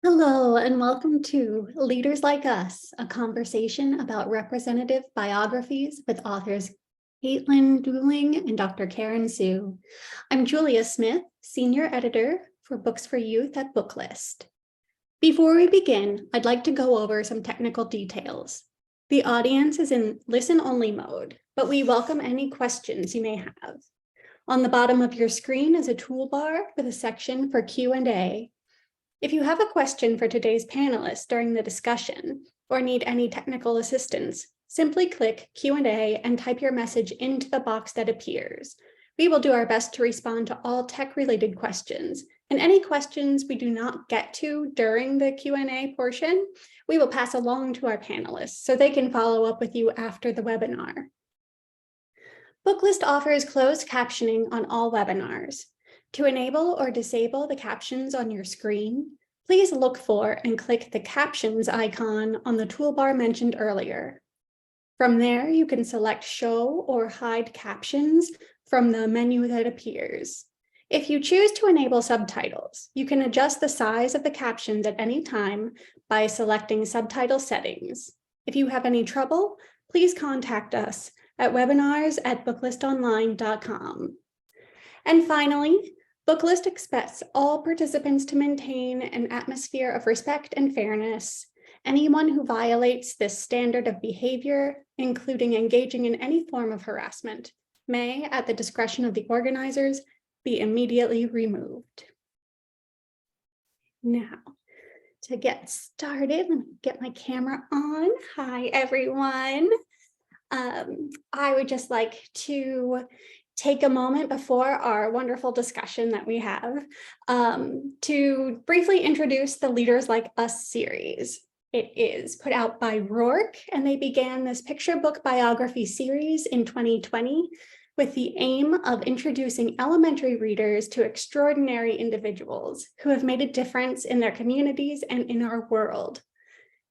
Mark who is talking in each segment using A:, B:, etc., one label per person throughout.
A: Hello, and welcome to Leaders Like Us, a conversation about representative biographies with authors Kaitlyn Duling and Dr. Karen Sue. I'm Julia Smith, Senior Editor for Books for Youth at Booklist. Before we begin, I'd like to go over some technical details. The audience is in listen-only mode, but we welcome any questions you may have. On the bottom of your screen is a toolbar with a section for Q&A. If you have a question for today's panelists during the discussion or need any technical assistance, simply click Q&A and type your message into the box that appears. We will do our best to respond to all tech-related questions, and any questions we do not get to during the Q&A portion, we will pass along to our panelists so they can follow up with you after the webinar. Booklist offers closed captioning on all webinars. To enable or disable the captions on your screen, please look for and click the captions icon on the toolbar mentioned earlier. From there, you can select show or hide captions from the menu that appears. If you choose to enable subtitles, you can adjust the size of the captions at any time by selecting subtitle settings. If you have any trouble, please contact us at webinars@booklistonline.com. And finally, Booklist expects all participants to maintain an atmosphere of respect and fairness. Anyone who violates this standard of behavior, including engaging in any form of harassment, may, at the discretion of the organizers, be immediately removed. Now, to get started, let me get my camera on. Hi, everyone. I would just like to take a moment before our wonderful discussion that we have to briefly introduce the Leaders Like Us series. It is put out by Rourke, and they began this picture book biography series in 2020 with the aim of introducing elementary readers to extraordinary individuals who have made a difference in their communities and in our world.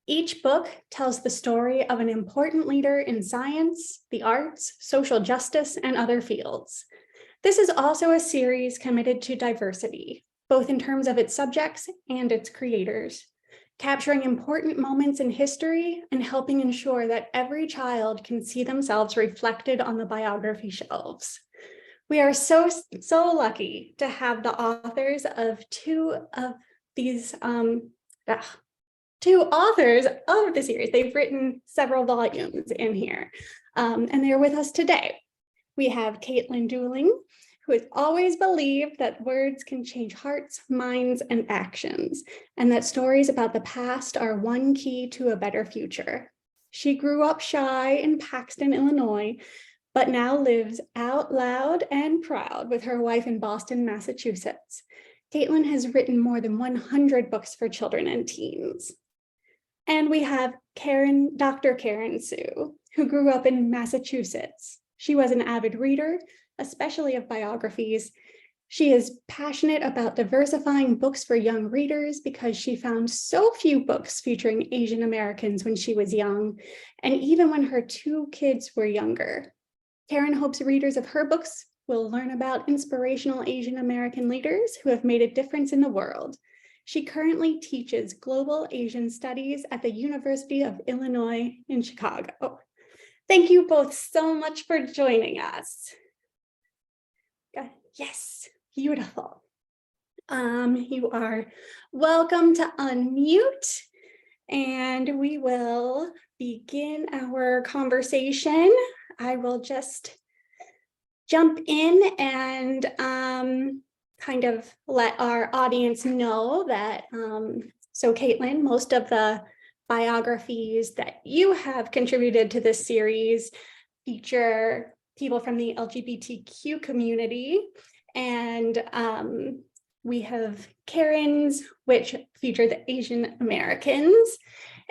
A: Each book tells the story of an important leader in science, the arts, social justice, and other fields. This is also a series committed to diversity, both in terms of its subjects and its creators, capturing important moments in history and helping ensure that every child can see themselves reflected on the biography shelves. We are so lucky to have the authors of two authors of the series. They've written several volumes in here, and they're with us today. We have Kaitlyn Duling, who has always believed that words can change hearts, minds, and actions, and that stories about the past are one key to a better future. She grew up shy in Paxton, Illinois, but now lives out loud and proud with her wife in Boston, Massachusetts. Kaitlyn has written more than 100 books for children and teens. And we have Dr. Karen Sue, who grew up in Massachusetts. She was an avid reader, especially of biographies. She is passionate about diversifying books for young readers because she found so few books featuring Asian Americans when she was young, and even when her two kids were younger. Karen hopes readers of her books will learn about inspirational Asian American leaders who have made a difference in the world. She currently teaches global Asian studies at the University of Illinois in Chicago. Thank you both so much for joining us. Yes, beautiful. You are welcome to unmute, and we will begin our conversation. I will just jump in and kind of let our audience know that, so Kaitlyn, most of the biographies that you have contributed to this series feature people from the LGBTQ community, and we have Karen's, which feature the Asian Americans.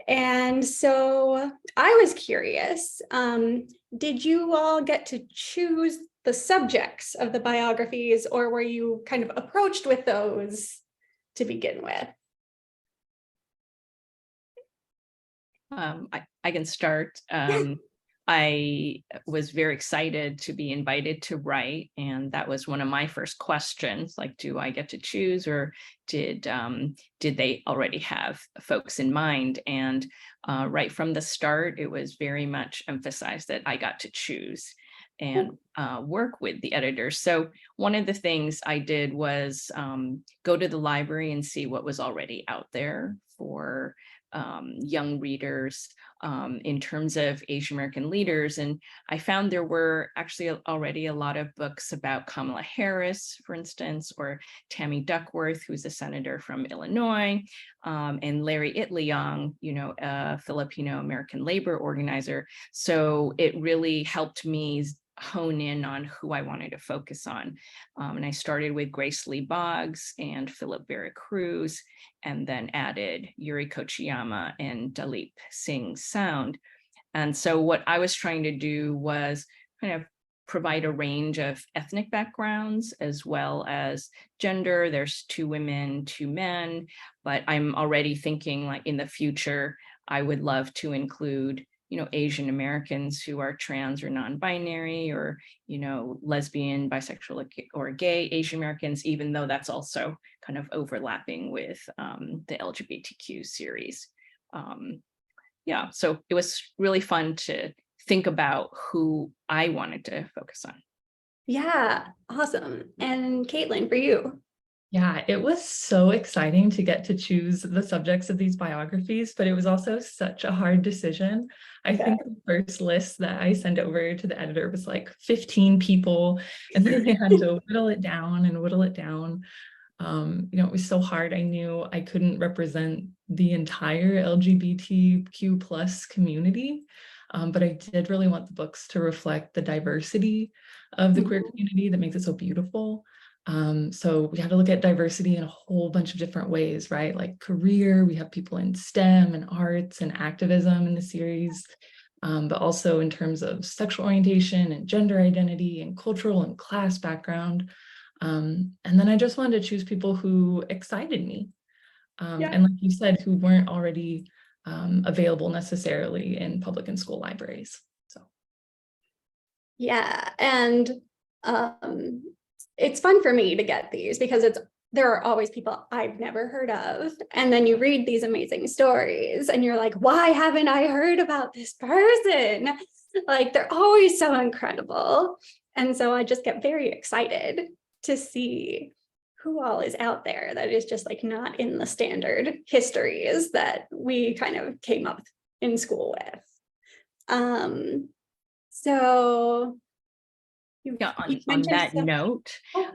A: And so I was curious, did you all get to choose the subjects of the biographies, or were you kind of approached with those to begin with?
B: I can start. I was very excited to be invited to write, and that was one of my first questions, like, do I get to choose, or did they already have folks in mind? And right from the start, it was very much emphasized that I got to choose and work with the editors. So one of the things I did was go to the library and see what was already out there for young readers in terms of Asian American leaders. And I found there were actually already a lot of books about Kamala Harris, for instance, or Tammy Duckworth, who's a senator from Illinois, and Larry Itliong, a Filipino American labor organizer. So it really helped me hone in on who I wanted to focus on. And I started with Grace Lee Boggs and Philip Vera Cruz, and then added Yuri Kochiyama and Dalip Singh Sound. And so what I was trying to do was kind of provide a range of ethnic backgrounds as well as gender. There's 2 women, 2 men, but I'm already thinking, like, in the future, I would love to include Asian Americans who are trans or non-binary, or, lesbian, bisexual, or gay Asian Americans, even though that's also kind of overlapping with the LGBTQ series. Yeah, so it was really fun to think about who I wanted to focus on.
A: Yeah, awesome. And Kaitlyn, for you?
C: Yeah, it was so exciting to get to choose the subjects of these biographies, but it was also such a hard decision. I think the first list that I sent over to the editor was like 15 people, and then they had to whittle it down and whittle it down. It was so hard. I knew I couldn't represent the entire LGBTQ plus community, but I did really want the books to reflect the diversity of the queer community that makes it so beautiful. So we had to look at diversity in a whole bunch of different ways, right? Like career, we have people in STEM and arts and activism in the series, but also in terms of sexual orientation and gender identity and cultural and class background. And then I just wanted to choose people who excited me. And like you said, who weren't already available necessarily in public and school libraries. So.
A: Yeah, and it's fun for me to get these because there are always people I've never heard of. And then you read these amazing stories and you're like, why haven't I heard about this person? Like, they're always so incredible. And so I just get very excited to see who all is out there that is just like not in the standard histories that we kind of came up in school with. So
B: yeah, on that note,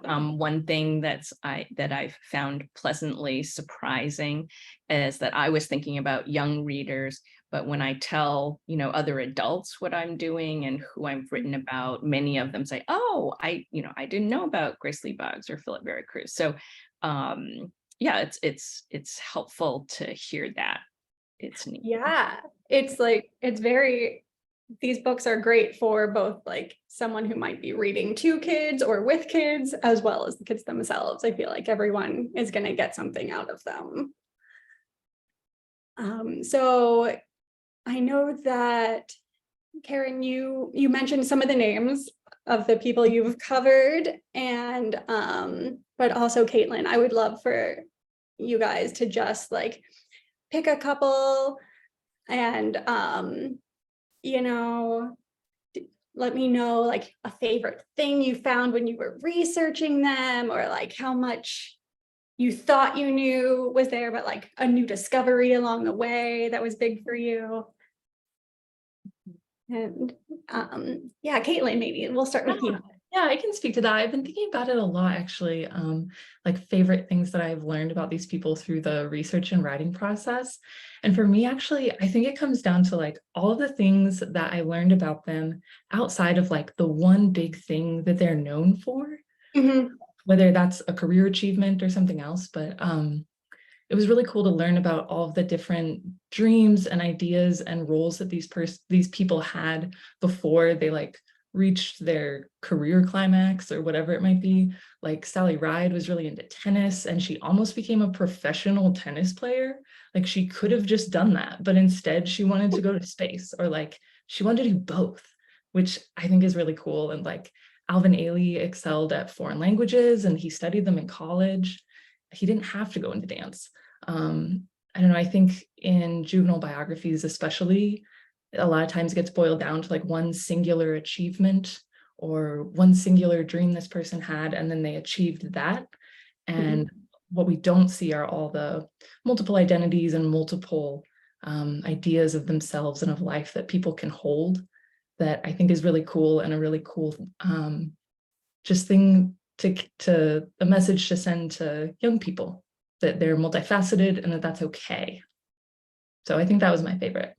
B: one thing that I've found pleasantly surprising is that I was thinking about young readers, but when I tell other adults what I'm doing and who I've written about, many of them say, "Oh, I didn't know about Grace Lee Boggs or Philip Vera Cruz." So yeah, it's helpful to hear that. It's neat.
A: Yeah, these books are great for both like someone who might be reading to kids or with kids, as well as the kids themselves. I feel like everyone is going to get something out of them. So I know that, Karen, you mentioned some of the names of the people you've covered, and but also Kaitlyn, I would love for you guys to just like pick a couple and let me know like a favorite thing you found when you were researching them, or like how much you thought you knew was there, but like a new discovery along the way that was big for you. And yeah, Kaitlyn, maybe we'll start with you.
C: Yeah, I can speak to that. I've been thinking about it a lot, actually, like favorite things that I've learned about these people through the research and writing process. And for me, actually, I think it comes down to like all of the things that I learned about them outside of like the one big thing that they're known for, whether that's a career achievement or something else. But it was really cool to learn about all of the different dreams and ideas and roles that these people had before they like reached their career climax or whatever it might be. Like Sally Ride was really into tennis and she almost became a professional tennis player. Like she could have just done that, but instead she wanted to go to space, or like she wanted to do both, which I think is really cool. And like Alvin Ailey excelled at foreign languages and he studied them in college. He didn't have to go into dance. I don't know, I think in juvenile biographies, especially, a lot of times it gets boiled down to like one singular achievement or one singular dream this person had, and then they achieved that. And what we don't see are all the multiple identities and multiple ideas of themselves and of life that people can hold, that I think is really cool, and a really cool just thing to a message to send to young people, that they're multifaceted and that that's okay. So I think that was my favorite.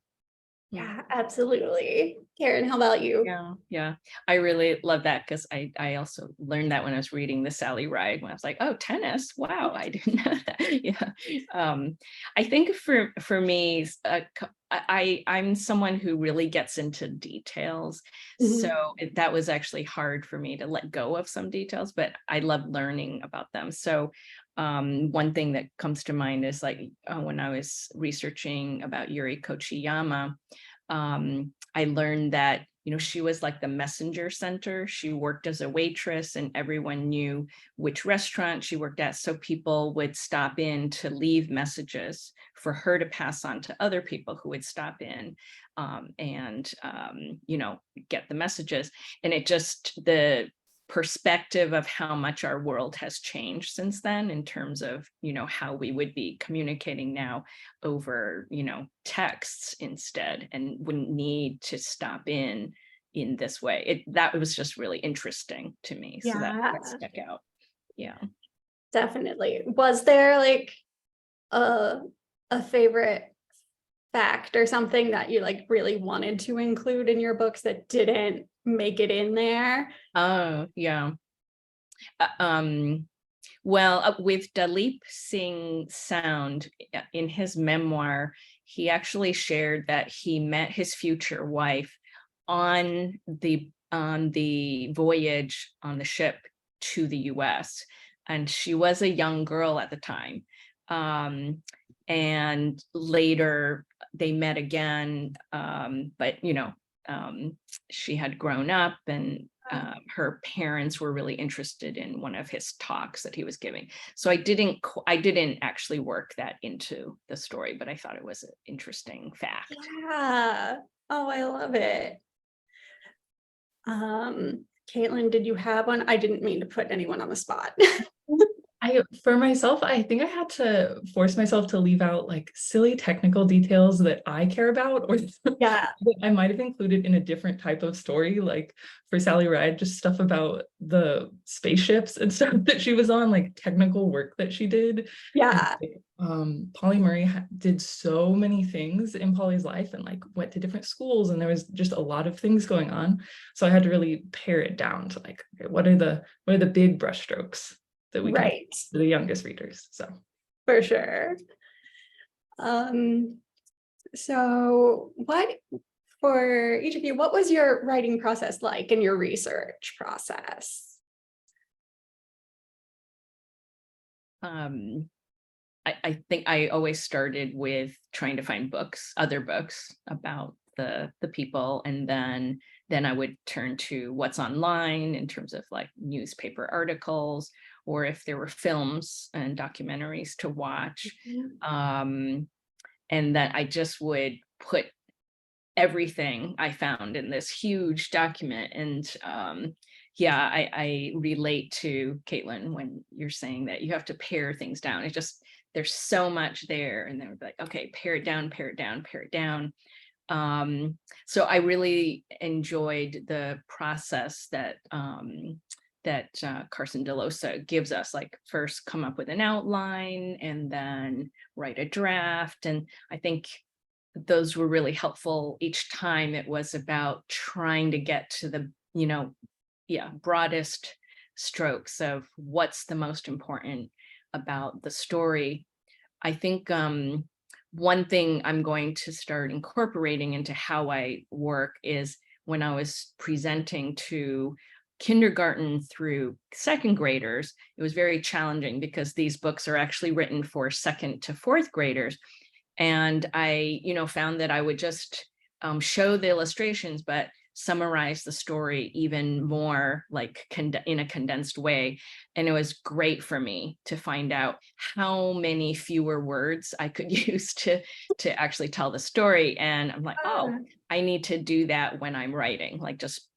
A: Yeah, absolutely. Karen, how about you?
B: Yeah. I really love that, because I also learned that when I was reading the Sally Ride, when I was like, oh, tennis. Wow, I didn't know that. Yeah. I think for me, I'm someone who really gets into details. So that was actually hard for me to let go of some details, but I love learning about them. So one thing that comes to mind is like when I was researching about Yuri Kochiyama, I learned that, she was like the messenger center. She worked as a waitress and everyone knew which restaurant she worked at. So people would stop in to leave messages for her to pass on to other people who would stop in and get the messages. And it just, the perspective of how much our world has changed since then, in terms of how we would be communicating now over texts instead, and wouldn't need to stop in this way. That was just really interesting to me. So that stuck out. Yeah,
A: definitely. Was there like a favorite fact or something that you like really wanted to include in your books that didn't make it in there?
B: Oh yeah. Well, with Dalip Singh Sound, in his memoir, he actually shared that he met his future wife on the voyage on the ship to the US. And she was a young girl at the time. And later they met again, but she had grown up, and her parents were really interested in one of his talks that he was giving. So I didn't actually work that into the story, but I thought it was an interesting fact.
A: Yeah. Oh, I love it. Kaitlyn, did you have one? I didn't mean to put anyone on the spot.
C: For myself, I think I had to force myself to leave out like silly technical details that I care about, or that I might have included in a different type of story. Like for Sally Ride, just stuff about the spaceships and stuff that she was on, like technical work that she did.
A: Yeah.
C: And, Polly Murray did so many things in Polly's life, and like went to different schools, and there was just a lot of things going on. So I had to really pare it down to like, okay, what are the big brushstrokes that we can to the youngest readers. So
A: for sure. So for each of you, what was your writing process like, and your research process?
B: I think I always started with trying to find other books about the people, and then I would turn to what's online in terms of like newspaper articles, or if there were films and documentaries to watch. And then I just would put everything I found in this huge document. And I relate to Kaitlyn when you're saying that you have to pare things down. There's so much there, and then we'd be like, okay, pare it down, pare it down, pare it down. So I really enjoyed the process that Carson DeLosa gives us, like first come up with an outline and then write a draft. And I think those were really helpful each time. It was about trying to get to the, broadest strokes of what's the most important about the story. I think one thing I'm going to start incorporating into how I work is when I was presenting to kindergarten through second graders, it was very challenging because these books are actually written for second to fourth graders. And I, found that I would just show the illustrations, but summarize the story even more like in a condensed way. And it was great for me to find out how many fewer words I could use to actually tell the story. And I'm like, oh, I need to do that when I'm writing, like just,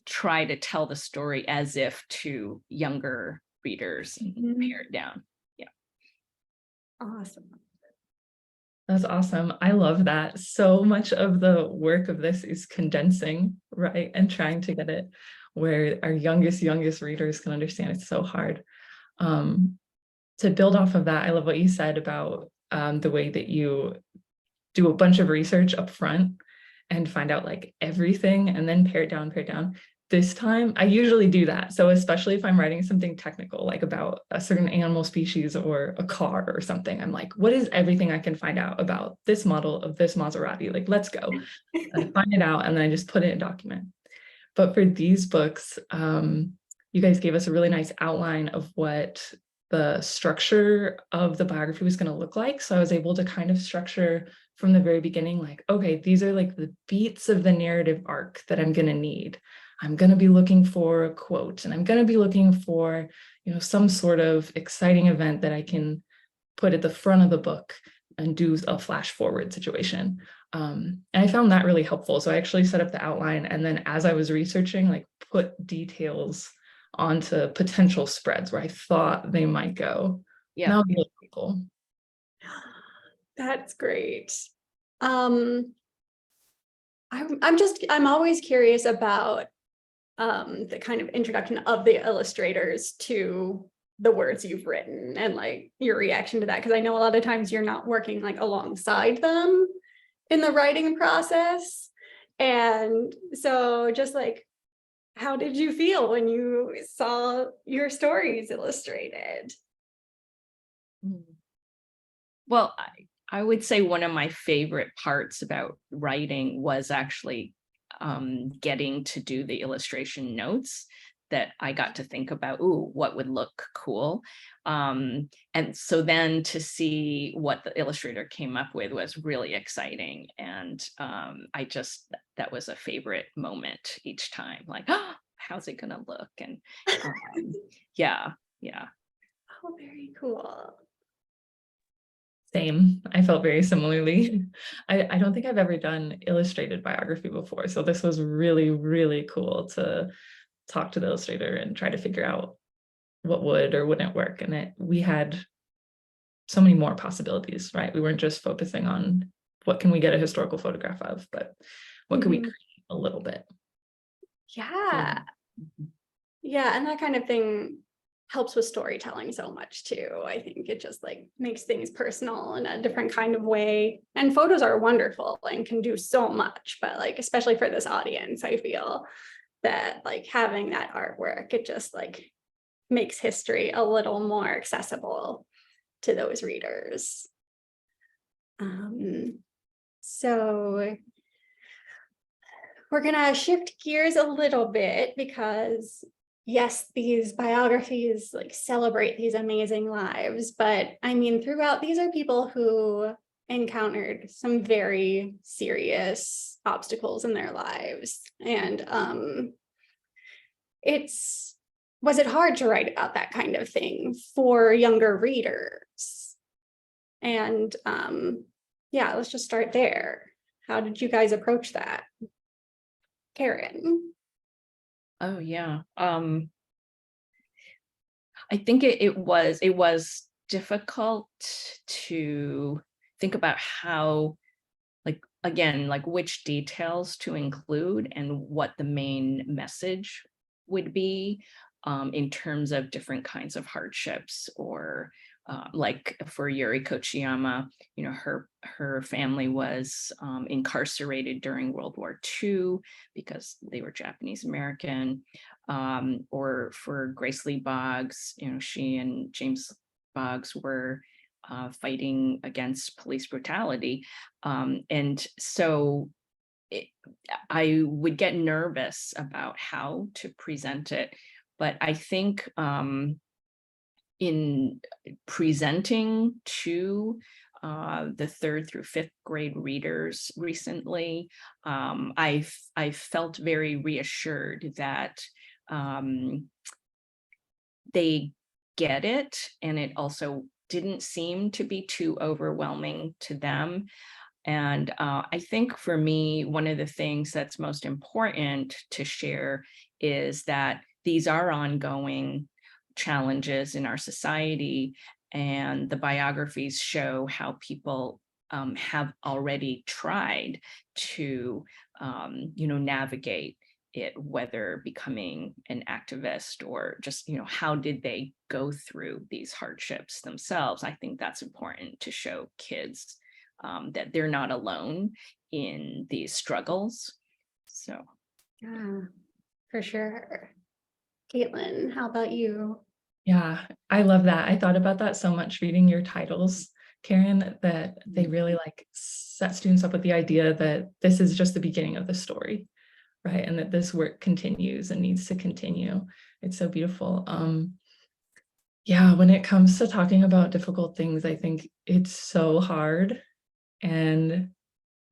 B: try to tell the story as if to younger readers and pare it down. Yeah.
A: Awesome.
C: That's awesome. I love that. So much of the work of this is condensing, right? And trying to get it where our youngest readers can understand. It's so hard. To build off of that, I love what you said about the way that you do a bunch of research up front and find out like everything and then pare it down. This time, I usually do that. So especially if I'm writing something technical, like about a certain animal species or a car or something, I'm like, what is everything I can find out about this model of this Maserati? Like, let's go. And I find it out and then I just put it in a document. But for these books, you guys gave us a really nice outline of what the structure of the biography was going to look like. So I was able to kind of structure from the very beginning, like, okay, these are like the beats of the narrative arc that I'm going to need. I'm going to be looking for a quote, and I'm going to be looking for, some sort of exciting event that I can put at the front of the book and do a flash forward situation. And I found that really helpful. So I actually set up the outline, and then as I was researching, like put details onto potential spreads where I thought they might go.
B: Yeah.
C: That would be really cool.
A: That's great. I'm always curious about the kind of introduction of the illustrators to the words you've written and like your reaction to that, because I know a lot of times you're not working like alongside them in the writing process. And so just like, how did you feel when you saw your stories illustrated?
B: Well, I would say one of my favorite parts about writing was actually getting to do the illustration notes, that I got to think about, ooh, what would look cool. And so then to see what the illustrator came up with was really exciting. And that was a favorite moment each time, like, oh, how's it gonna look? And yeah.
A: Oh, very cool.
C: Same. I felt very similarly. I don't think I've ever done illustrated biography before. So this was really, really cool to talk to the illustrator and try to figure out what would or wouldn't work. And we had so many more possibilities, right? We weren't just focusing on what can we get a historical photograph of, but what could we create a little bit?
A: Yeah. Yeah. And that kind of thing helps with storytelling so much too. I think it just like makes things personal in a different kind of way. And photos are wonderful and can do so much, but like, especially for this audience, I feel that like having that artwork, it just like makes history a little more accessible to those readers. So we're gonna shift gears a little bit because yes, these biographies like celebrate these amazing lives, but I mean, throughout, these are people who encountered some very serious obstacles in their lives. And was it hard to write about that kind of thing for younger readers? And yeah, let's just start there. How did you guys approach that? Karen?
B: Oh yeah. I think it was difficult to think about how, like, again, like which details to include and what the main message would be in terms of different kinds of hardships, or like for Yuri Kochiyama, her family was incarcerated during World War II because they were Japanese American. Or for Grace Lee Boggs, she and James Boggs were fighting against police brutality. And so I would get nervous about how to present it. But I think in presenting to the 3rd through 5th grade readers recently. I felt very reassured that they get it, and it also didn't seem to be too overwhelming to them. And I think for me, one of the things that's most important to share is that these are ongoing challenges in our society, and the biographies show how people have already tried to, navigate it, whether becoming an activist or just, how did they go through these hardships themselves. I think that's important to show kids that they're not alone in these struggles. So,
A: Yeah, for sure. Kaitlyn, how about you?
C: Yeah, I love that. I thought about that so much reading your titles, Karen, that they really like set students up with the idea that this is just the beginning of the story, right? And that this work continues and needs to continue. It's so beautiful. Yeah, when it comes to talking about difficult things, I think it's so hard. And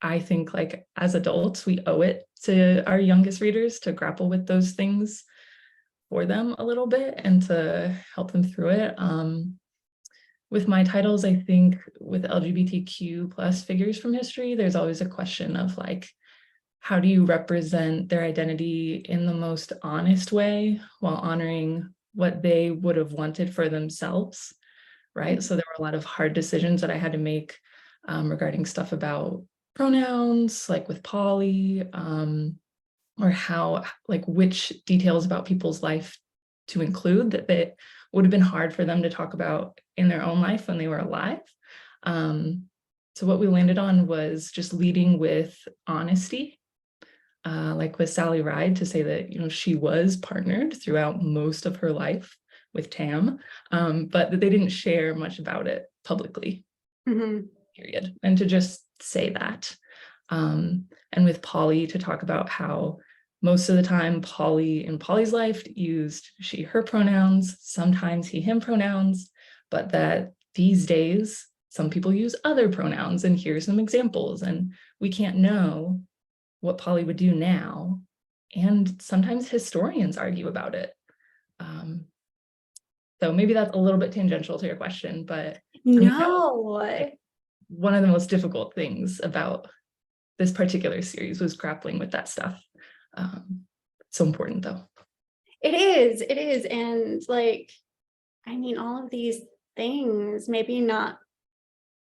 C: I think like as adults, we owe it to our youngest readers to grapple with those things for them a little bit and to help them through it. With my titles, I think with LGBTQ plus figures from history, there's always a question of like, how do you represent their identity in the most honest way while honoring what they would have wanted for themselves, right? So there were a lot of hard decisions that I had to make regarding stuff about pronouns, like with Polly, or how, like which details about people's life to include that would have been hard for them to talk about in their own life when they were alive. So what we landed on was just leading with honesty, like with Sally Ride, to say that, she was partnered throughout most of her life with Tam, but that they didn't share much about it publicly, period. And to just say that. And with Polly, to talk about how most of the time Polly in Polly's life used she, her pronouns, sometimes he, him pronouns, but that these days, some people use other pronouns, and here's some examples, and we can't know what Polly would do now. And sometimes historians argue about it. So maybe that's a little bit tangential to your question, but for me, that was one of the most difficult things about this particular series was grappling with that stuff. So important though.
A: It is. And like, I mean, all of these things, maybe not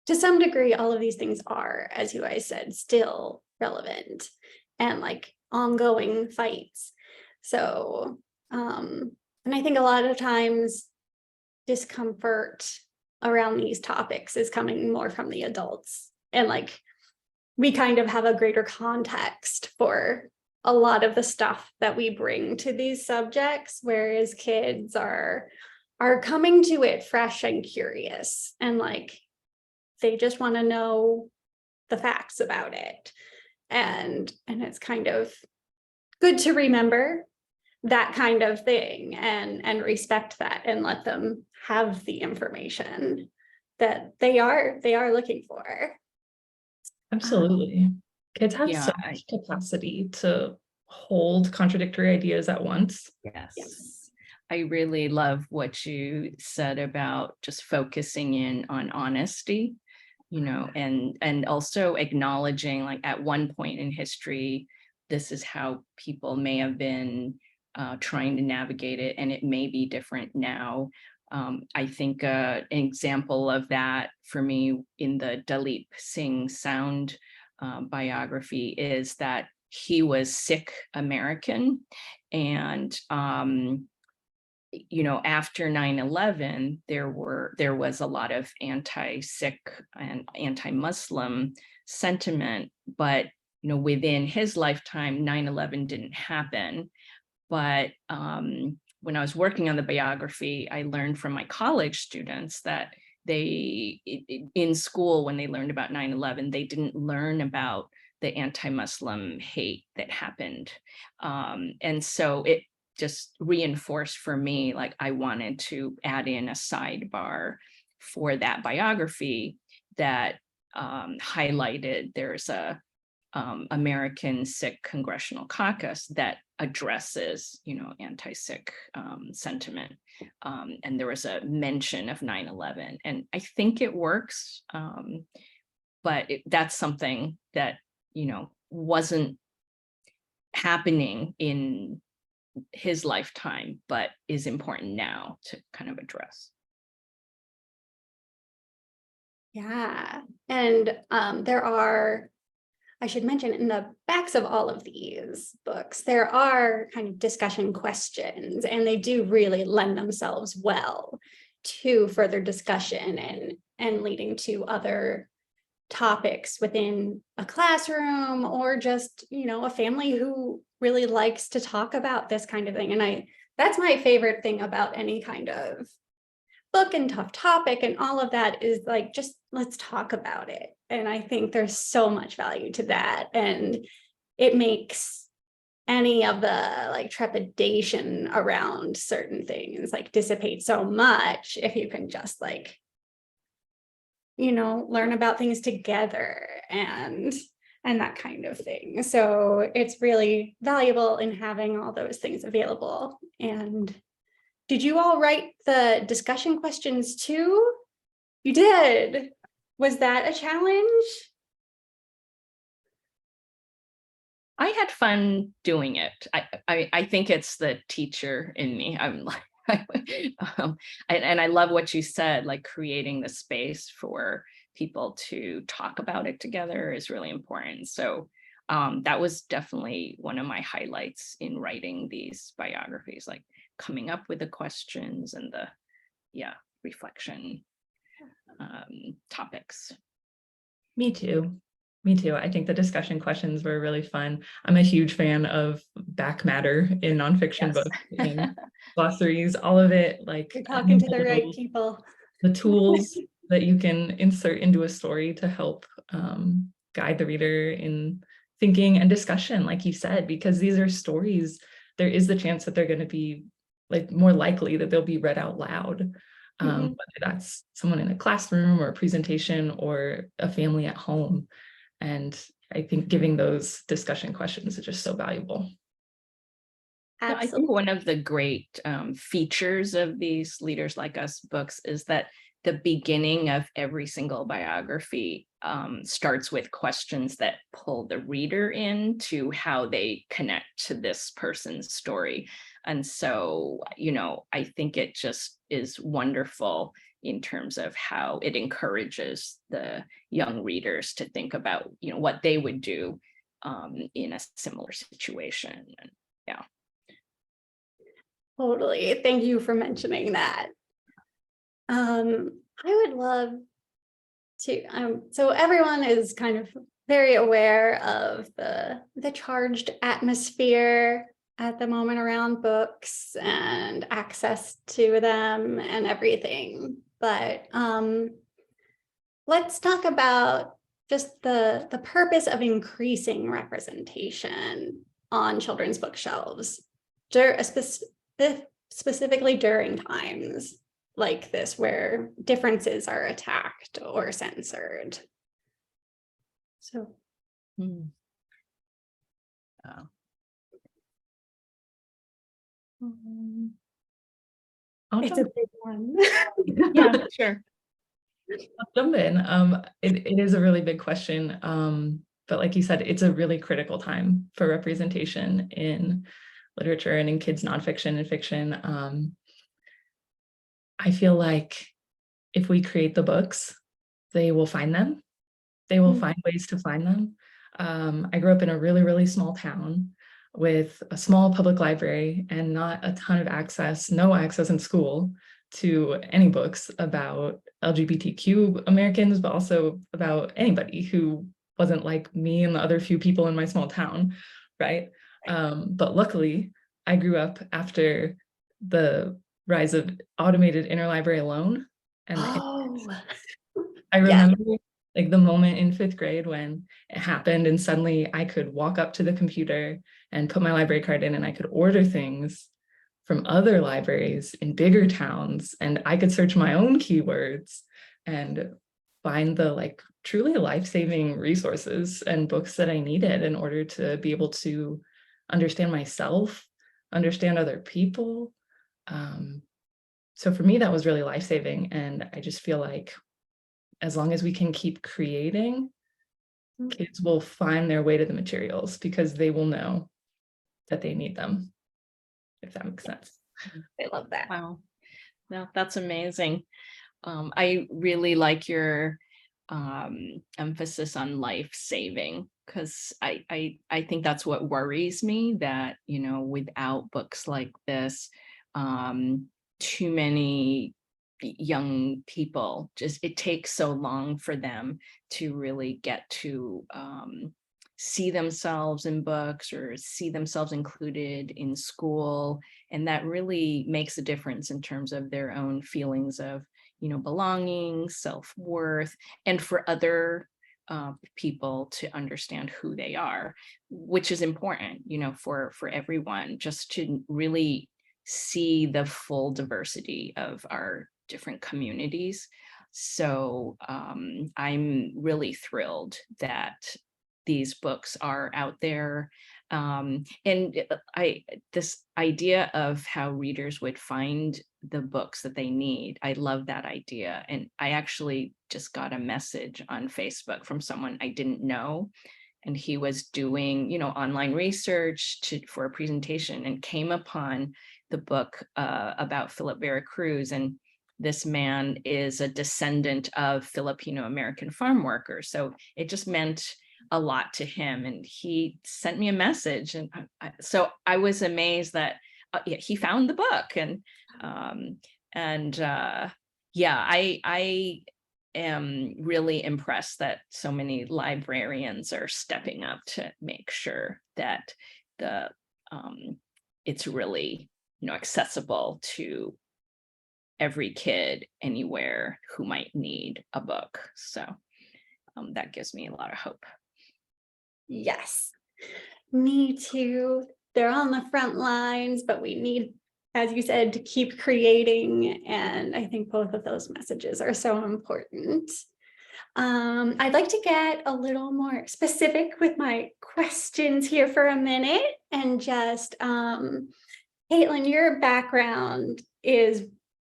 A: to some degree, all of these things are, as you guys said, still relevant and like ongoing fights. So, and I think a lot of times discomfort around these topics is coming more from the adults, and like we kind of have a greater context for a lot of the stuff that we bring to these subjects, whereas kids are coming to it fresh and curious, and like they just want to know the facts about it. And it's kind of good to remember that kind of thing and respect that and let them have the information that they are looking for.
C: Absolutely. Kids have
B: Yeah,
C: so much capacity to hold contradictory ideas at once.
B: yes. I really love what you said about just focusing in on honesty, and also acknowledging, like, at one point in history, this is how people may have been trying to navigate it, and it may be different now. I think an example of that for me in the Dalip Singh Sound biography is that he was Sikh American, and after 9/11, there was a lot of anti-Sikh and anti-Muslim sentiment, but within his lifetime, 9/11 didn't happen. But when I was working on the biography, I learned from my college students that in school, when they learned about 9/11, they didn't learn about the anti-Muslim hate that happened. And so it just reinforced for me, like, I wanted to add in a sidebar for that biography that highlighted there's a American Sikh Congressional Caucus that addresses, anti-Sikh sentiment. And there was a mention of 9/11, and I think it works, but that's something that, wasn't happening in his lifetime, but is important now to kind of address.
A: Yeah, and there are, I should mention, in the backs of all of these books, there are kind of discussion questions, and they do really lend themselves well to further discussion and leading to other topics within a classroom, or just, a family who really likes to talk about this kind of thing. And that's my favorite thing about any kind of book and tough topic and all of that, is like, just let's talk about it. And I think there's so much value to that, and it makes any of the trepidation around certain things dissipate so much if you can just learn about things together and that kind of thing. So it's really valuable in having all those things available. And did you all write the discussion questions too? You did. Was that a challenge?
B: I had fun doing it. I think it's the teacher in me. I'm like, and I love what you said, creating the space for people to talk about it together is really important. So that was definitely one of my highlights in writing these biographies, coming up with the questions and the reflection topics.
C: Me too. I think the discussion questions were really fun. I'm a huge fan of back matter in nonfiction books and glossaries, all of it.
A: You're talking to the right people.
C: The tools that you can insert into a story to help guide the reader in thinking and discussion, like you said, because these are stories. There is the chance that they're going to be more likely that they'll be read out loud. Whether that's someone in a classroom or a presentation or a family at home. And I think giving those discussion questions is just so valuable.
B: I think one of the great features of these Leaders Like Us books is that the beginning of every single biography starts with questions that pull the reader into how they connect to this person's story. And so, I think it just is wonderful in terms of how it encourages the young readers to think about, what they would do in a similar situation. And yeah.
A: Totally. Thank you for mentioning that. I would love to, so everyone is kind of very aware of the charged atmosphere at the moment around books and access to them and everything. But let's talk about just the purpose of increasing representation on children's bookshelves, specifically during times like this where differences are attacked or censored. So. It's a big one.
B: Yeah, sure.
C: I'll jump in. It is a really big question. But like you said, it's a really critical time for representation in literature and in kids' nonfiction and fiction. I feel like if we create the books, they will find them. They will find ways to find them. I grew up in a really, really small town with a small public library and not a ton of access, no access in school to any books about LGBTQ Americans, but also about anybody who wasn't like me and the other few people in my small town, right? But luckily, I grew up after the rise of automated interlibrary loan. And I remember like the moment in 5th grade when it happened and suddenly I could walk up to the computer and put my library card in and I could order things from other libraries in bigger towns, and I could search my own keywords and find the like truly life-saving resources and books that I needed in order to be able to understand myself, understand other people. So for me, that was really life-saving. And I just feel like as long as we can keep creating, kids will find their way to the materials because they will know that they need them, if that makes sense.
A: I love that.
B: Wow. No, that's amazing. I really like your emphasis on life saving, because I think that's what worries me, that, you know, without books like this, too many young people, just it takes so long for them to really get to see themselves in books or see themselves included in school. And that really makes a difference in terms of their own feelings of, you know, belonging, self-worth, and for other people to understand who they are, which is important, you know, for everyone, just to really see the full diversity of our different communities. So I'm really thrilled that these books are out there. And this idea of how readers would find the books that they need, I love that idea. And I actually just got a message on Facebook from someone I didn't know, and he was doing, you know, online research for a presentation, and came upon the book about Philip Veracruz. And this man is a descendant of Filipino American farm workers, so it just meant a lot to him, and he sent me a message, and so I was amazed that yeah, he found the book. And yeah, I am really impressed that so many librarians are stepping up to make sure that the it's really, you know, accessible to every kid anywhere who might need a book. So that gives me a lot of hope.
A: Yes, me too. They're on the front lines, but we need, as you said, to keep creating. And I think both of those messages are so important. I'd like to get a little more specific with my questions here for a minute, and just, Kaitlyn, your background is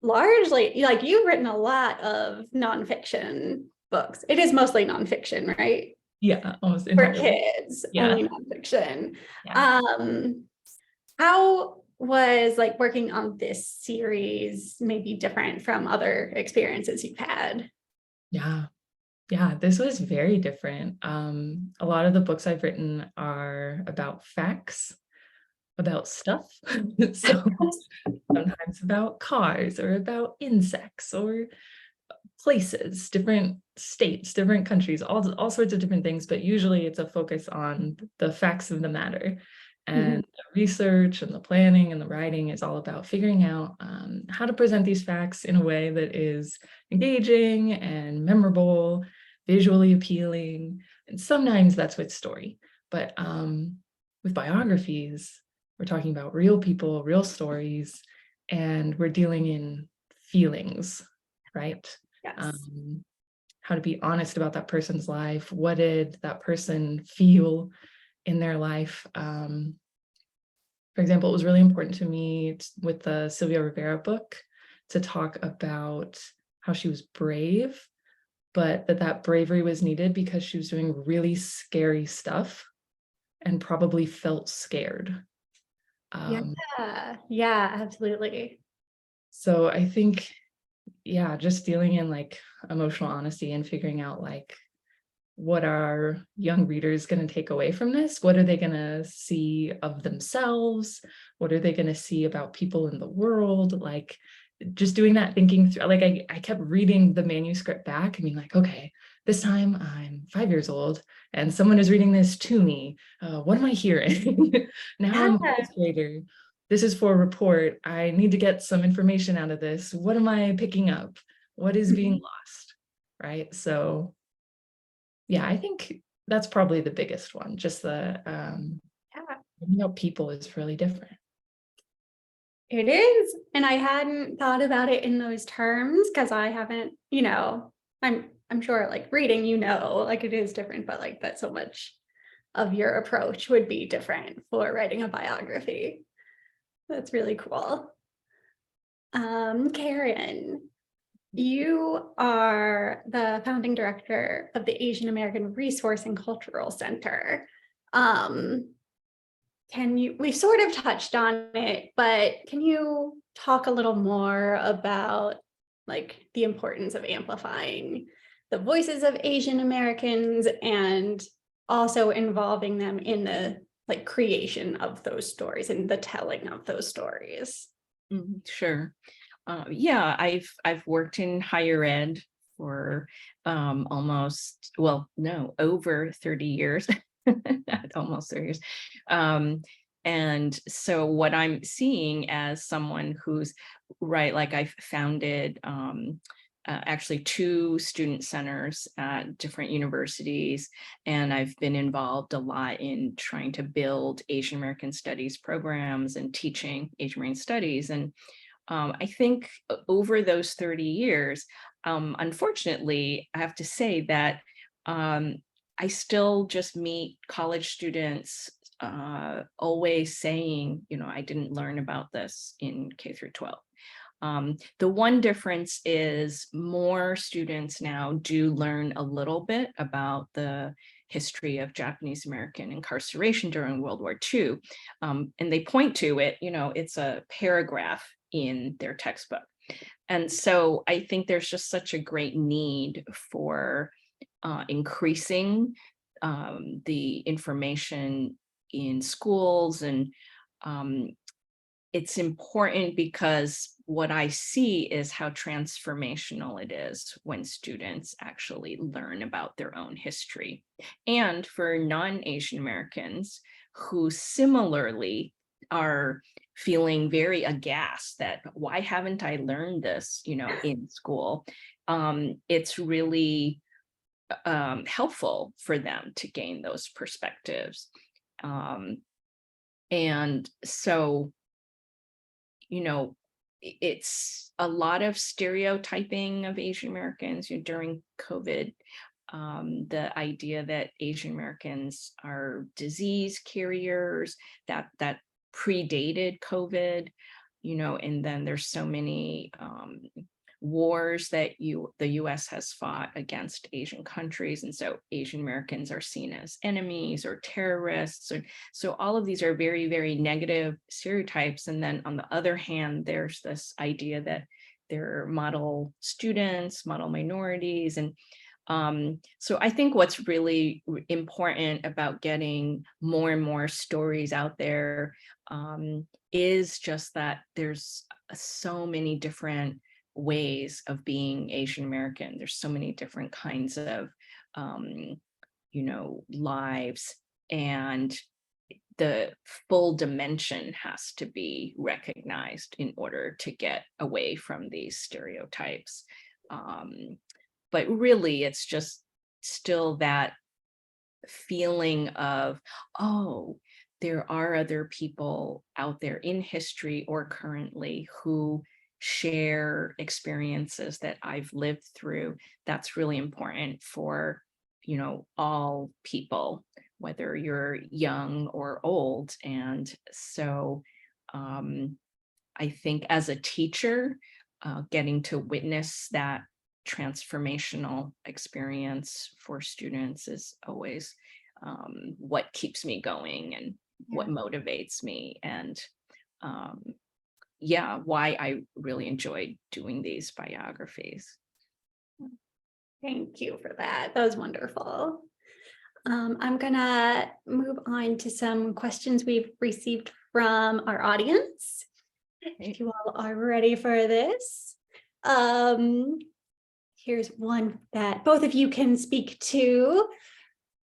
A: largely, like, you've written a lot of nonfiction books. It is mostly nonfiction, right?
C: Yeah, almost
A: For
C: entirely.
A: kids,
C: Yeah.
A: only nonfiction.
C: Yeah.
A: How was like working on this series maybe different from other experiences you've had?
C: Yeah. Yeah, this was very different. A lot of the books I've written are about facts, about stuff. So sometimes about cars or about insects or places, different states, different countries, all sorts of different things, but usually it's a focus on the facts of the matter. And the research and the planning and the writing is all about figuring out how to present these facts in a way that is engaging and memorable, visually appealing. And sometimes that's with story. But with biographies, we're talking about real people, real stories, and we're dealing in feelings, right?
A: Yes.
C: How to be honest about that person's life. What did that person feel in their life? For example, it was really important to me with the Sylvia Rivera book to talk about how she was brave, but that bravery was needed because she was doing really scary stuff and probably felt scared.
A: Yeah, absolutely.
C: So I think, yeah, just dealing in like emotional honesty and figuring out like, what are young readers going to take away from this? What are they going to see of themselves? What are they going to see about people in the world? Like, just doing that, thinking through, like I kept reading the manuscript back and being like, okay, this time I'm 5 years old and someone is reading this to me. What am I hearing? Now I'm a fourth grader. This is for a report. I need to get some information out of this. What am I picking up? What is being lost? Right. So yeah, I think that's probably the biggest one. Just the people is really different.
A: It is. And I hadn't thought about it in those terms because I haven't, I'm sure like reading, like it is different, but like that so much of your approach would be different for writing a biography. That's really cool. Karen, you are the founding director of the Asian American Resource and Cultural Center. We sort of touched on it, but can you talk a little more about like the importance of amplifying the voices of Asian Americans and also involving them in the like creation of those stories and the telling of those stories?
B: Sure. Yeah, I've worked in higher ed for over 30 years. Not almost 30 years. And so what I'm seeing as someone who's like I've founded actually 2 student centers at different universities, and I've been involved a lot in trying to build Asian American studies programs and teaching Asian American studies. And I think over those 30 years, unfortunately, I have to say that I still just meet college students always saying, I didn't learn about this in K through 12. The one difference is more students now do learn a little bit about the history of Japanese American incarceration during World War II. And they point to it, it's a paragraph in their textbook. And so I think there's just such a great need for increasing the information in schools. And it's important because what I see is how transformational it is when students actually learn about their own history. And for non-Asian Americans who similarly are feeling very aghast that why haven't I learned this, in school? It's really helpful for them to gain those perspectives. And so, it's a lot of stereotyping of Asian Americans during COVID. The idea that Asian Americans are disease carriers, that predated COVID, and then there's so many wars that the US has fought against Asian countries. And so Asian Americans are seen as enemies or terrorists. So all of these are very, very negative stereotypes. And then on the other hand, there's this idea that they're model students, model minorities. And so I think what's really important about getting more and more stories out there is just that there's so many different ways of being Asian American. There's so many different kinds of, lives, and the full dimension has to be recognized in order to get away from these stereotypes. But really, it's just still that feeling of, oh, there are other people out there in history or currently who share experiences that I've lived through. That's really important for, all people, whether you're young or old. And so I think as a teacher, getting to witness that transformational experience for students is always what keeps me going and what motivates me. And why I really enjoyed doing these biographies.
A: Thank you for that. That was wonderful. I'm gonna move on to some questions we've received from our audience. If you all are ready for this. Here's one that both of you can speak to.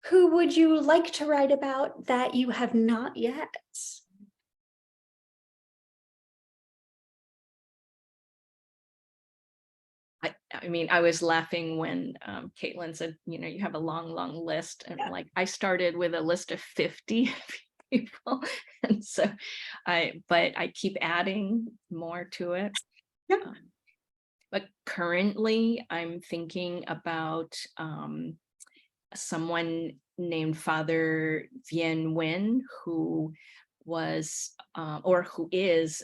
A: Who would you like to write about that you have not yet?
B: I mean, I was laughing when Kaitlyn said, you have a long, long list. And like, I started with a list of 50 people. And so but I keep adding more to it.
A: Yeah.
B: But currently I'm thinking about someone named Father Vien Nguyen, who was or who is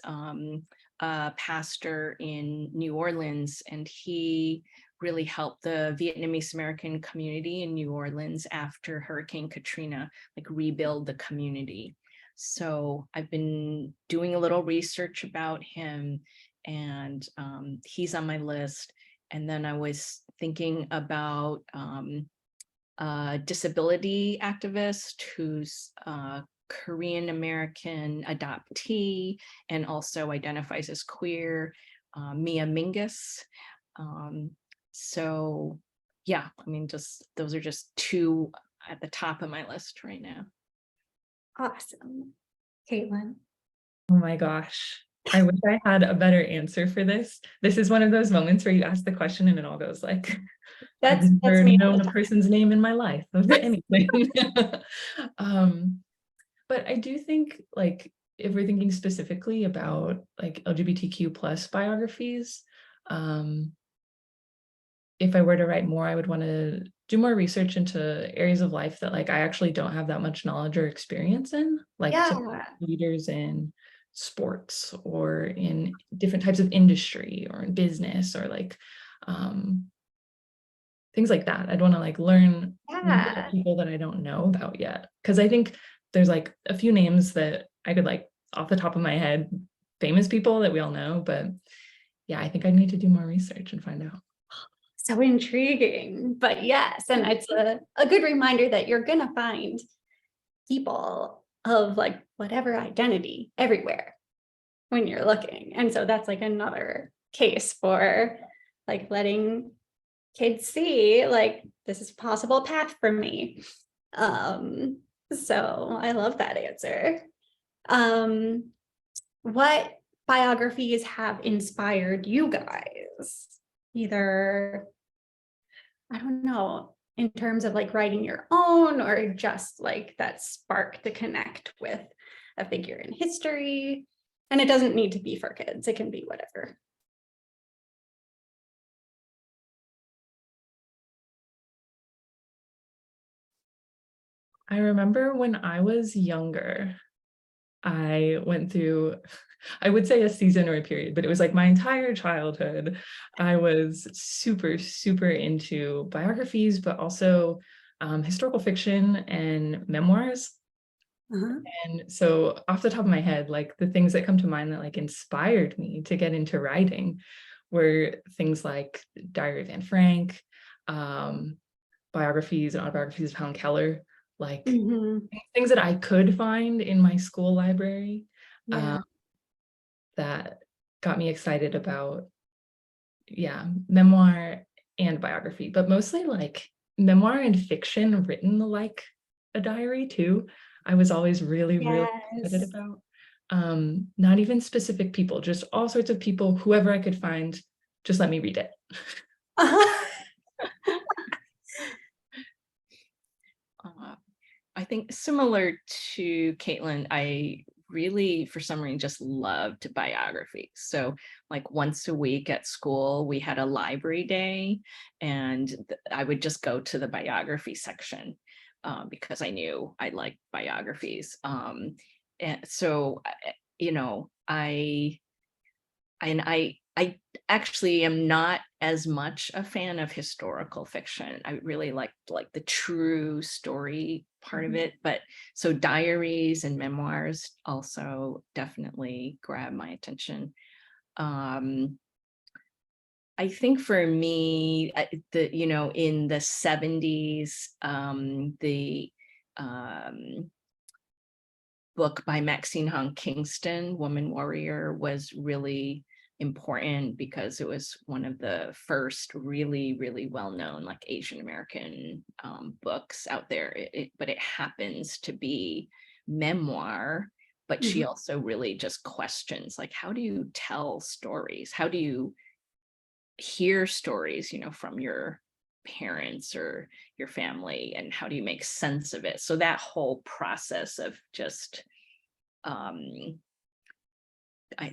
B: a pastor in New Orleans, and he really helped the Vietnamese American community in New Orleans after Hurricane Katrina, like rebuild the community. So I've been doing a little research about him, and he's on my list. And then I was thinking about a disability activist who's Korean American adoptee and also identifies as queer, Mia Mingus. So yeah, I mean, just those are just two at the top of my list right now.
A: Awesome. Kaitlyn.
C: Oh my gosh. I wish I had a better answer for this. This is one of those moments where you ask the question and it all goes like,
A: That's
C: I've never
A: me.
C: known a person's name in my life of anything. But I do think, like, if we're thinking specifically about like LGBTQ plus biographies, if I were to write more, I would want to do more research into areas of life that like I actually don't have that much knowledge or experience in, like leaders in sports or in different types of industry or in business or like things like that. I'd want to like learn about people that I don't know about yet. Because I think there's like a few names that I could like off the top of my head, famous people that we all know, but yeah, I think I need to do more research and find out.
A: So intriguing, but yes, and it's a good reminder that you're gonna find people of like whatever identity everywhere when you're looking. And so that's like another case for like letting kids see like this is a possible path for me. So I love that answer. What biographies have inspired you guys? Either, I don't know, in terms of like writing your own or just like that spark to connect with a figure in history. And it doesn't need to be for kids, it can be whatever.
C: I remember when I was younger, I went through, I would say a season or a period, but it was like my entire childhood. I was super, super into biographies, but also historical fiction and memoirs. And so off the top of my head, like the things that come to mind that like inspired me to get into writing were things like Diary of Anne Frank, biographies and autobiographies of Helen Keller, like things that I could find in my school library that got me excited about, memoir and biography, but mostly like memoir and fiction written like a diary too. I was always really, really excited about. Not even specific people, just all sorts of people, whoever I could find, just let me read it.
B: I think similar to Kaitlyn, I really, for some reason, just loved biographies. So like once a week at school, we had a library day, and I would just go to the biography section because I knew I liked biographies. And so, you know, I actually am not as much a fan of historical fiction. I really like the true story part of it, but so diaries and memoirs also definitely grab my attention. I think for me, in the 70s, the book by Maxine Hong Kingston, Woman Warrior, was really important because it was one of the first really, really well-known like Asian American books out there. But it happens to be memoir, but she also really just questions like, how do you tell stories? How do you hear stories, from your parents or your family, and how do you make sense of it? So that whole process of just, I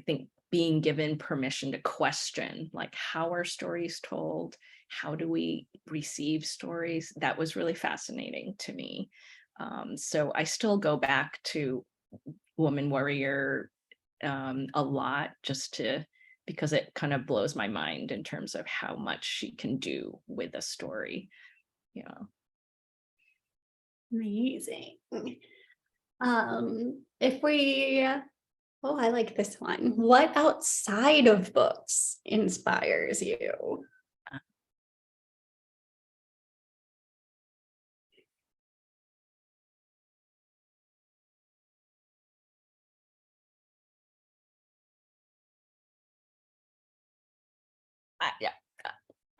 B: think, being given permission to question, like, how are stories told? How do we receive stories? That was really fascinating to me. So I still go back to Woman Warrior a lot, because it kind of blows my mind in terms of how much she can do with a story. Yeah.
A: Amazing. If we, oh, I like this one. What outside of books inspires you?
B: Yeah.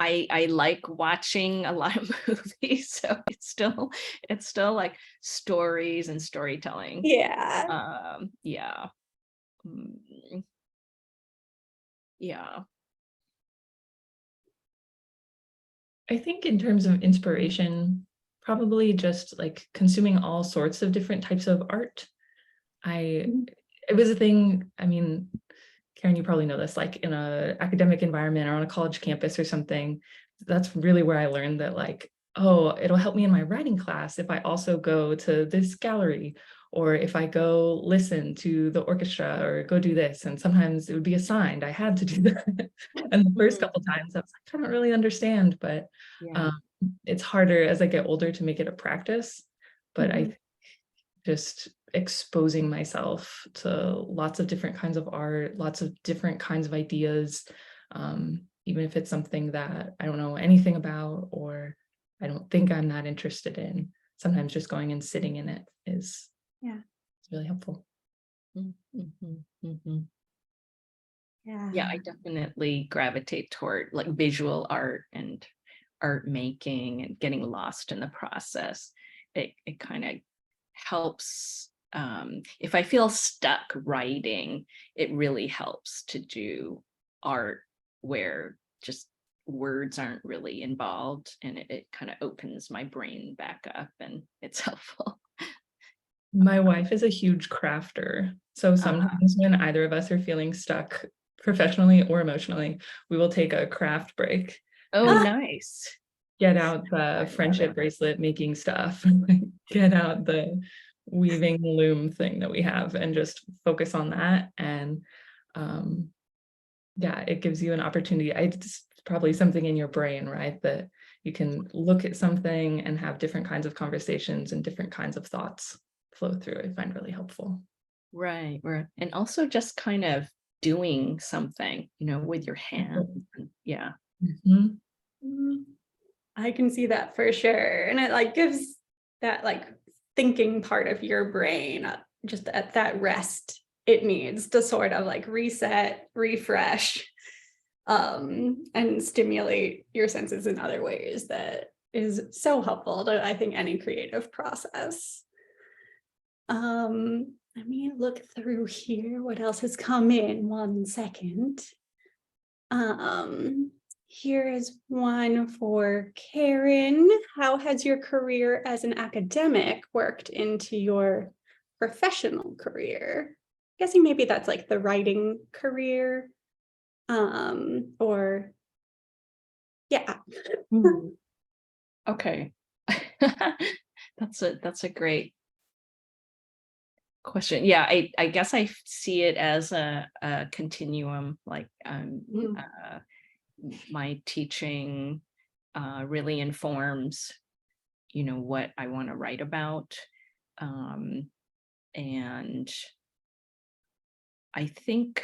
B: I like watching a lot of movies, so it's still like stories and storytelling.
A: Yeah.
B: Yeah. Mm, yeah.
C: I think in terms of inspiration, probably just like consuming all sorts of different types of art. It was a thing, I mean, Karen, you probably know this, like in a academic environment or on a college campus or something, that's really where I learned that, like, oh, it'll help me in my writing class if I also go to this gallery, or if I go listen to the orchestra or go do this. And sometimes it would be assigned, I had to do that. And the first couple times I was like, I don't really understand, but
B: Yeah.
C: it's harder as I get older to make it a practice. But I
A: Mhm.
C: think just exposing myself to lots of different kinds of art, lots of different kinds of ideas, even if it's something that I don't know anything about or I don't think I'm that interested in. Sometimes just going and sitting in it is
A: Yeah.
C: really helpful.
B: Mhm, mhm.
A: Yeah.
B: Yeah, I definitely gravitate toward like visual art and art making and getting lost in the process. It kind of helps. If I feel stuck writing, it really helps to do art where just words aren't really involved, and it kind of opens my brain back up, and it's helpful.
C: My wife is a huge crafter. So
B: Uh,
C: sometimes when either of us are feeling stuck professionally or emotionally, we will take a craft break,
B: oh, nice.
C: get out
B: I
C: the
B: love
C: friendship
B: it.
C: bracelet making stuff, get out the weaving loom thing that we have and just focus on that. And um, yeah, it gives you an opportunity. It's probably something in your brain, right? That you can look at something and have different kinds of conversations and different kinds of thoughts flow through. I find really helpful.
B: Right, right. And also just kind of doing something, with your hands. Yeah.
C: Mhm.
A: Mhm. I can see that for sure. And it like gives that like thinking part of your brain just at that rest it needs to sort of like reset, refresh, and stimulate your senses in other ways that is so helpful to, I think, any creative process. Let me look through here. What else has come in? 1 second. Um, Here is one for Karen. How has your career as an academic worked into your professional career? Guessing maybe that's like the writing career. Or yeah.
B: Hmm. Okay. That's a great question. Yeah, I guess I see it as a continuum. Like,
A: Mm.
B: my teaching really informs, what I want to write about. And I think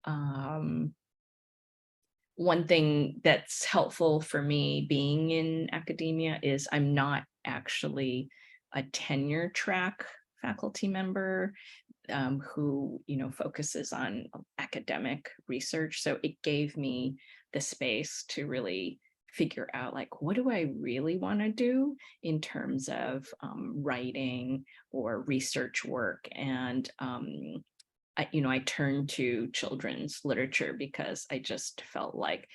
B: um, one thing that's helpful for me being in academia is I'm not actually a tenure track faculty member, who focuses on academic research. So it gave me the space to really figure out, like, what do I really want to do in terms of writing or research work. And I turned to children's literature because I just felt like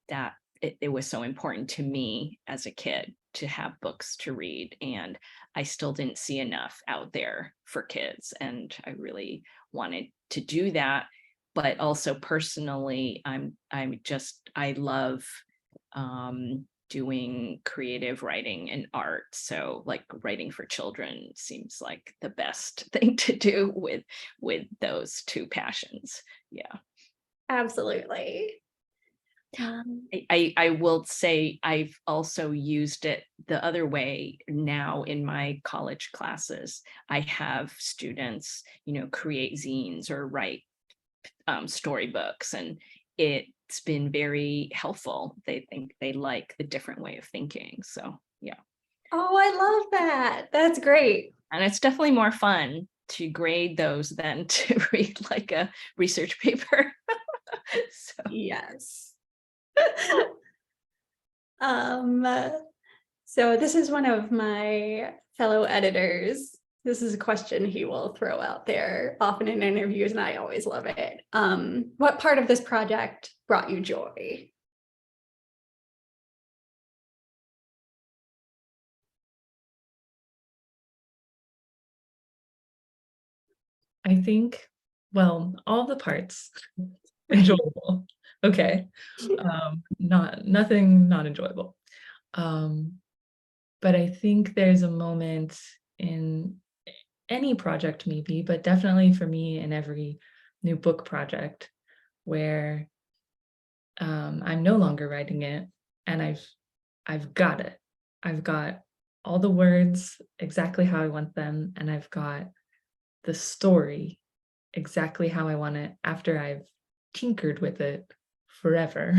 B: that it was so important to me as a kid to have books to read, and I still didn't see enough out there for kids, and I really wanted to do that. But also personally, I love doing creative writing and art. So like writing for children seems like the best thing to do with those two passions. Yeah.
A: Absolutely.
B: I will say I've also used it the other way now in my college classes. I have students, create zines or write storybooks, and it's been very helpful. They think they like the different way of thinking. So yeah.
A: Oh, I love that. That's great.
B: And it's definitely more fun to grade those than to read like a research paper. So.
A: Yes. So this is one of my fellow editors. This is a question he will throw out there often in interviews, and I always love it. What part of this project brought you joy?
C: I think, well, all the parts enjoyable. Okay. Nothing not enjoyable. But I think there's a moment in any project maybe, but definitely for me in every new book project where I'm no longer writing it, and I've got it. I've got all the words exactly how I want them, and I've got the story exactly how I want it after I've tinkered with it forever.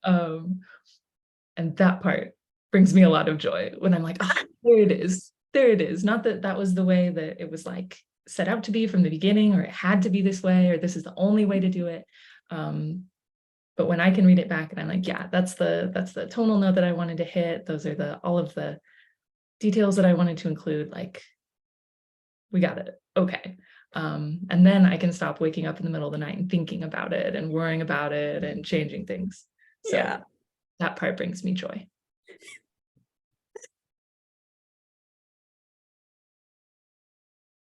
C: And that part brings me a lot of joy when I'm like, oh, there it is. There it is. Not that that was the way that it was like set out to be from the beginning, or it had to be this way, or this is the only way to do it. But when I can read it back and I'm like, yeah, that's the tonal note that I wanted to hit. Those are all of the details that I wanted to include. Like, we got it. Okay. And then I can stop waking up in the middle of the night and thinking about it and worrying about it and changing things. So
A: Yeah.
C: that part brings me joy.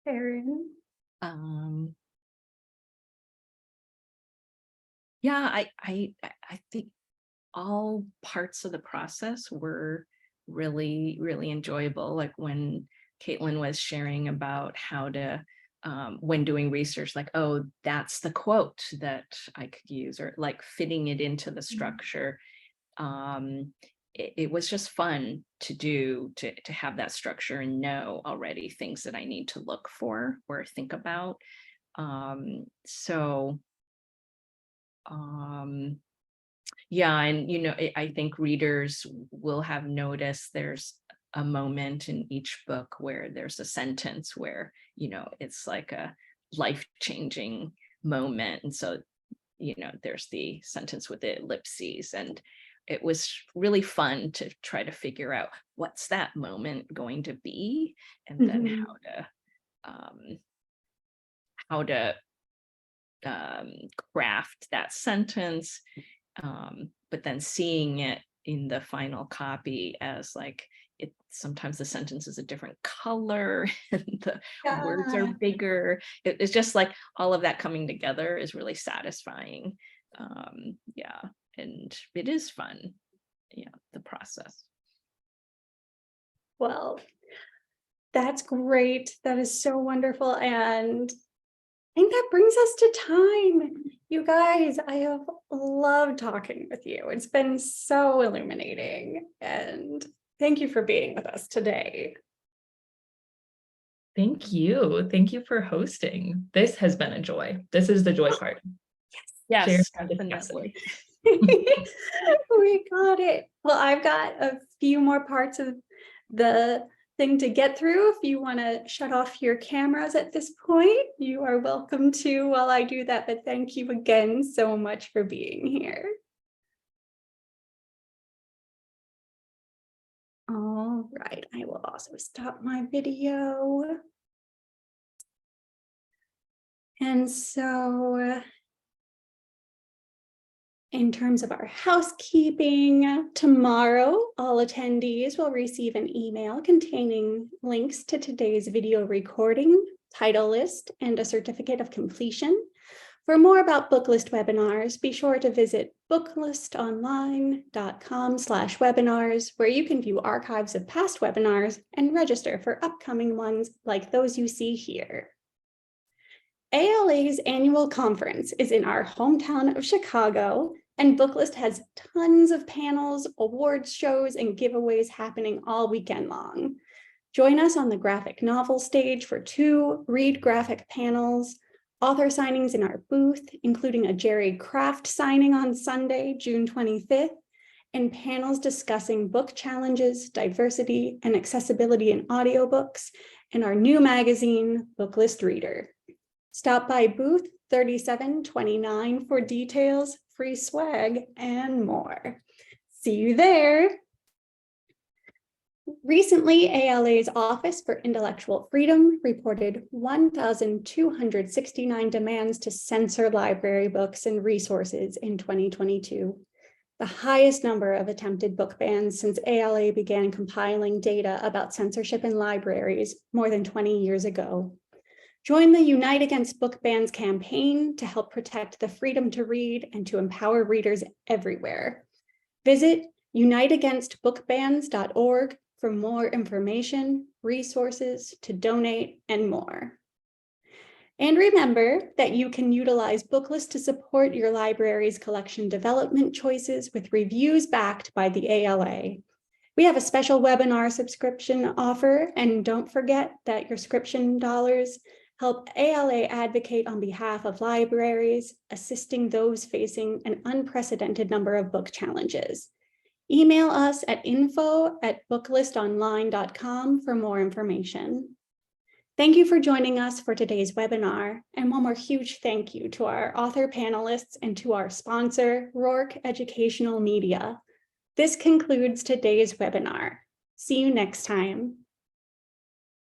A: Erin.
B: Yeah, I think all parts of the process were really, really enjoyable. Like when Kaitlyn was sharing about how to, when doing research, like, oh, that's the quote that I could use, or like fitting it into the structure. It was just fun to do, to have that structure and know already things that I need to look for or think about. Yeah, and I think readers will have noticed there's a moment in each book where there's a sentence where it's like a life-changing moment, and so there's the sentence with the ellipses, and it was really fun to try to figure out what's that moment going to be, and then how to craft that sentence, but then seeing it in the final copy as like sometimes the sentence is a different color and the words are bigger. It's just like all of that coming together is really satisfying. Yeah, and it is fun, the process.
A: Well, that's great. That is so wonderful. And I think that brings us to time. You guys, I have loved talking with you. It's been so illuminating. And thank you for being with us today.
C: Thank you. Thank you for hosting. This has been a joy. This is the joy part.
B: Yes, definitely.
A: We got it. Well, I've got a few more parts of the thing to get through. If you want to shut off your cameras at this point, you are welcome to while I do that. But thank you again so much for being here. All right, I will also stop my video. And so In terms of our housekeeping, tomorrow, all attendees will receive an email containing links to today's video recording, title list, and a certificate of completion. For more about Booklist webinars, be sure to visit booklistonline.com/webinars, where you can view archives of past webinars and register for upcoming ones like those you see here. ALA's annual conference is in our hometown of Chicago, and Booklist has tons of panels, awards shows, and giveaways happening all weekend long. Join us on the graphic novel stage for 2 read graphic panels, author signings in our booth, including a Jerry Craft signing on Sunday, June 25th, and panels discussing book challenges, diversity, and accessibility in audiobooks, and our new magazine, Booklist Reader. Stop by booth 3729 for details, free swag, and more. See you there. Recently, ALA's Office for Intellectual Freedom reported 1,269 demands to censor library books and resources in 2022, the highest number of attempted book bans since ALA began compiling data about censorship in libraries more than 20 years ago. Join the Unite Against Book Bans campaign to help protect the freedom to read and to empower readers everywhere. Visit uniteagainstbookbans.org for more information, resources to donate, and more. And remember that you can utilize Booklist to support your library's collection development choices with reviews backed by the ALA. We have a special webinar subscription offer, and don't forget that your subscription dollars help ALA advocate on behalf of libraries, assisting those facing an unprecedented number of book challenges. Email us at info@booklistonline.com for more information. Thank you for joining us for today's webinar, and one more huge thank you to our author panelists and to our sponsor, Rourke Educational Media. This concludes today's webinar. See you next time.